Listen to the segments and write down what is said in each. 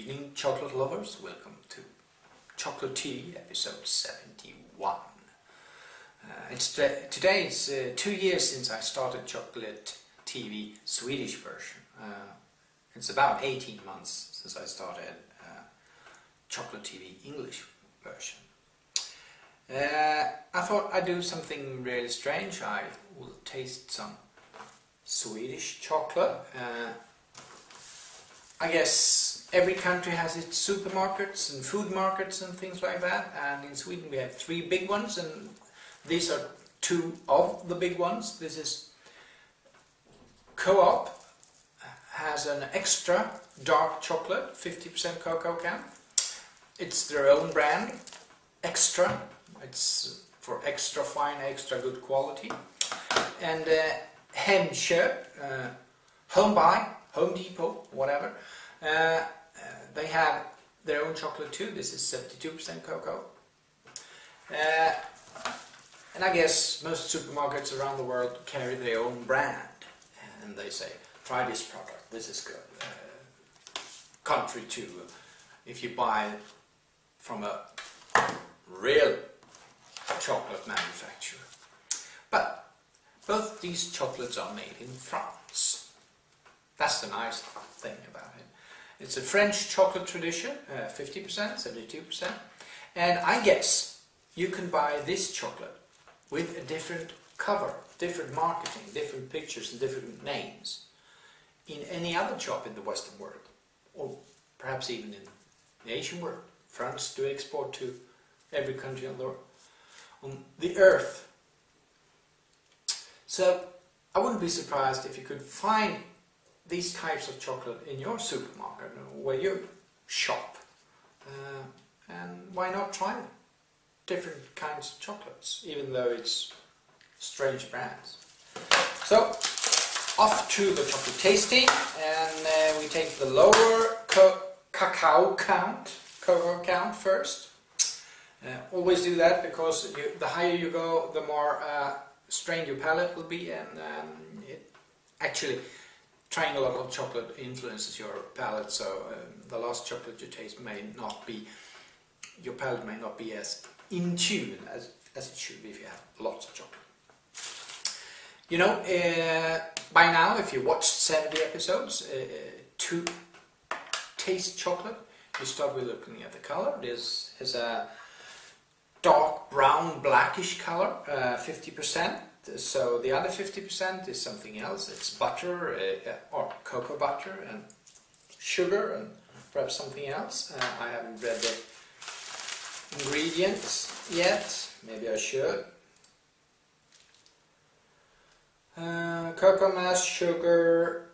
evening, chocolate lovers. Welcome to Chocolate TV, episode 71. Today it's 2 years since I started Chocolate TV Swedish version. It's about 18 months since I started Chocolate TV English version. I thought I'd do something really strange. I will taste some Swedish chocolate. I guess every country has its supermarkets and food markets and things like that, and in Sweden we have 3 big ones, and these are 2 of the big ones. This is Co-op, has an extra dark chocolate, 50% cocoa count. It's their own brand, extra. It's for extra fine, extra good quality. And Hemköp, Home Buy, Home Depot, whatever. They have their own chocolate too. This is 72% cocoa. And I guess most supermarkets around the world carry their own brand. And they say, try this product, this is good. Country too, if you buy from a real chocolate manufacturer. But both these chocolates are made in France. That's the nice thing about it. It's a French chocolate tradition, 50%, 72%. And I guess you can buy this chocolate with a different cover, different marketing, different pictures and different names in any other shop in the Western world, or perhaps even in the Asian world. France do export to every country on the earth. So I wouldn't be surprised if you could find these types of chocolate in your supermarket where you shop. And why not try different kinds of chocolates, even though it's strange brands. So, off to the chocolate tasting, and we take the lower cocoa count first. Always do that, because the higher you go, the more strained your palate will be, and actually trying a lot of chocolate influences your palate, so the last chocolate you taste may not be, your palate may not be as in tune as it should be if you have lots of chocolate. You know, by now, if you watched 70 episodes, to taste chocolate, you start with looking at the color. This is a dark brown blackish color, 50%. So the other 50% is something else. It's butter, or cocoa butter, and sugar, and perhaps something else. I haven't read the ingredients yet. Maybe I should. Cocoa mass, sugar,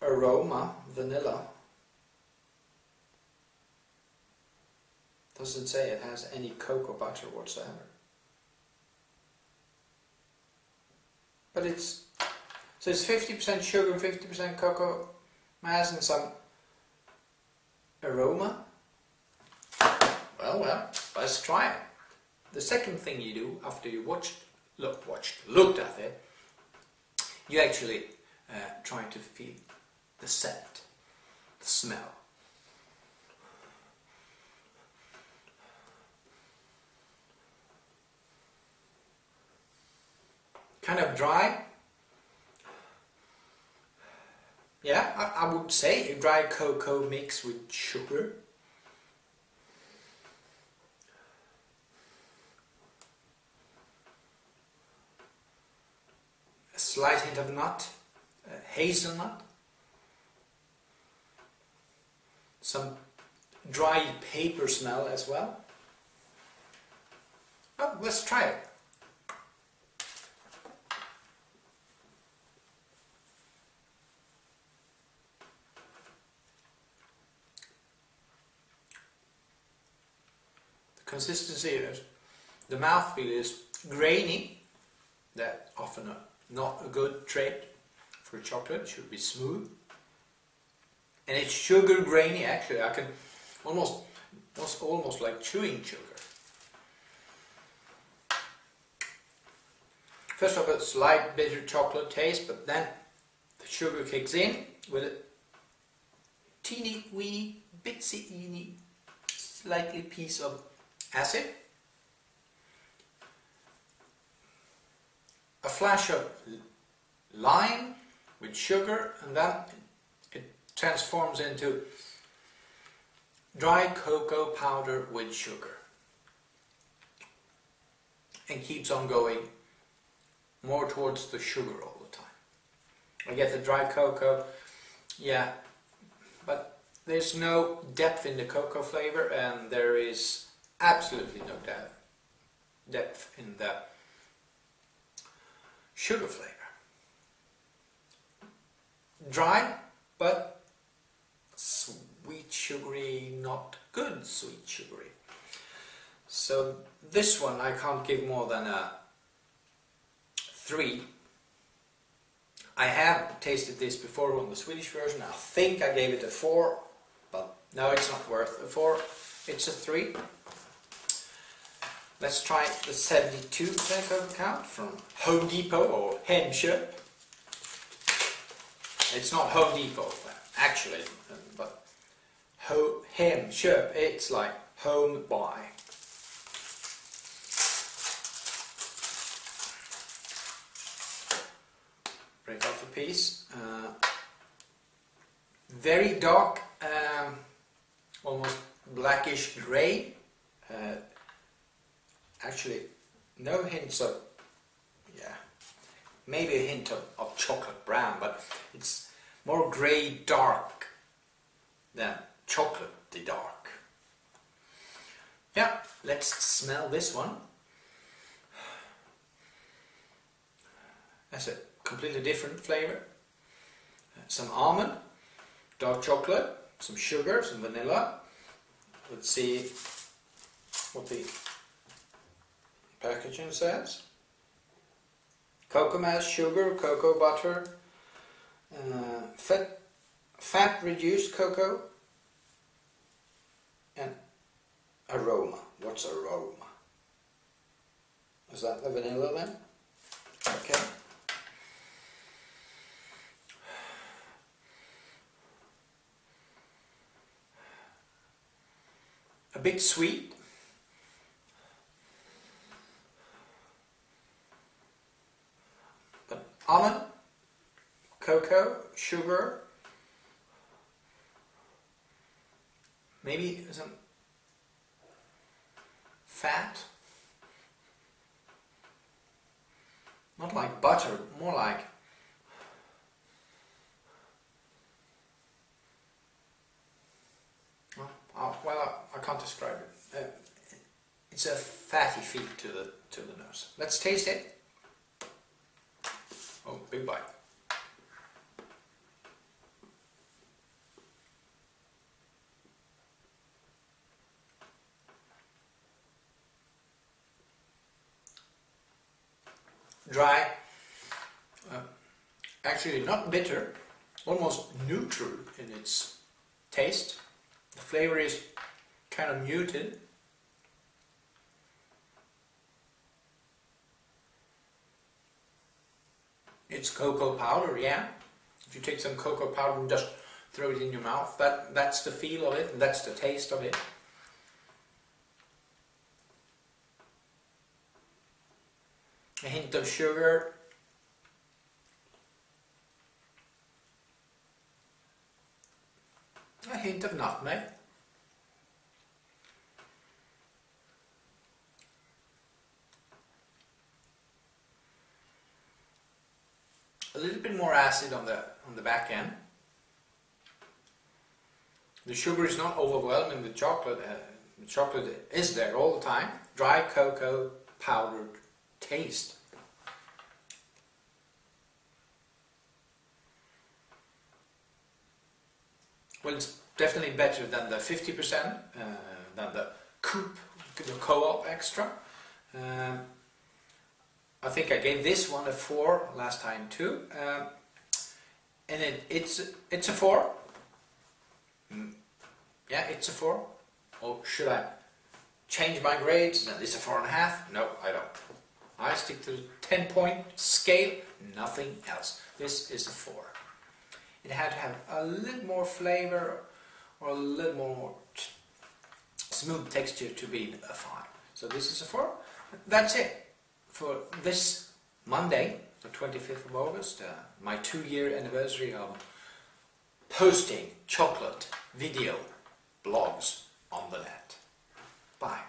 aroma, vanilla. Doesn't say it has any cocoa butter whatsoever. But it's 50% sugar and 50% cocoa mass and some aroma. Well, let's try it. The second thing you do after you looked at it, you actually try to feel the scent, the smell. Kind of dry. Yeah, I would say a dry cocoa mixed with sugar. A slight hint of nut, hazelnut. Some dry paper smell as well. Well, let's try it. Consistency is, the mouthfeel is grainy. That's often not a good trait for chocolate. It should be smooth. And it's sugar grainy. Actually, I can almost like chewing sugar. First of all, a slight bitter chocolate taste, but then the sugar kicks in with teeny weeny, bitsy teeny, slightly piece of acid, a flash of lime with sugar, and then it transforms into dry cocoa powder with sugar, and keeps on going more towards the sugar all the time. I get the dry cocoa, yeah, but there's no depth in the cocoa flavor, and there is absolutely no depth in the sugar flavor. Dry, but sweet sugary, not good sweet sugary. So this one I can't give more than a 3. I have tasted this before on the Swedish version. I think I gave it a 4, but no, it's not worth a 4. It's a 3. Let's try the 72 takeover count from Home Depot or Hemköp. It's not Home Depot actually, but Hemköp, it's like home buy. Break off a piece. Very dark, almost blackish grey. Actually, no hints of, yeah, maybe a hint of chocolate brown, but it's more grey dark than chocolatey dark. Yeah, let's smell this one. That's a completely different flavour. Some almond, dark chocolate, some sugar, some vanilla. Let's see what the packaging says. Cocoa mass, sugar, cocoa butter, fat reduced cocoa, and aroma. What's aroma? Is that the vanilla then? Okay. A bit sweet. But almond, cocoa, sugar, maybe some fat. Not like butter, more like well, I can't describe it. It's a fatty feel to the nose. Let's taste it. Oh, big bite. Dry. Actually not bitter, almost neutral in its taste. The flavor is kind of muted. It's cocoa powder, yeah. If you take some cocoa powder and just throw it in your mouth, that's the feel of it, and that's the taste of it. A hint of sugar. A hint of nutmeg. A little bit more acid on the back end. The sugar is not overwhelming the chocolate. The chocolate is there all the time. Dry cocoa powdered taste. Well, it's definitely better than the 50%, than the Coop, the Co-op Extra. I think I gave this one a 4 last time too, and it's a 4. Yeah, it's a 4. Or should I change my grades? No, this is a 4.5. No, I don't. I stick to the 10-point scale, nothing else. This is a 4. It had to have a little more flavor, or a little more smooth texture to be a 5. So this is a 4. That's it for this Monday, the 25th of August, my 2-year anniversary of posting chocolate video blogs on the net. Bye.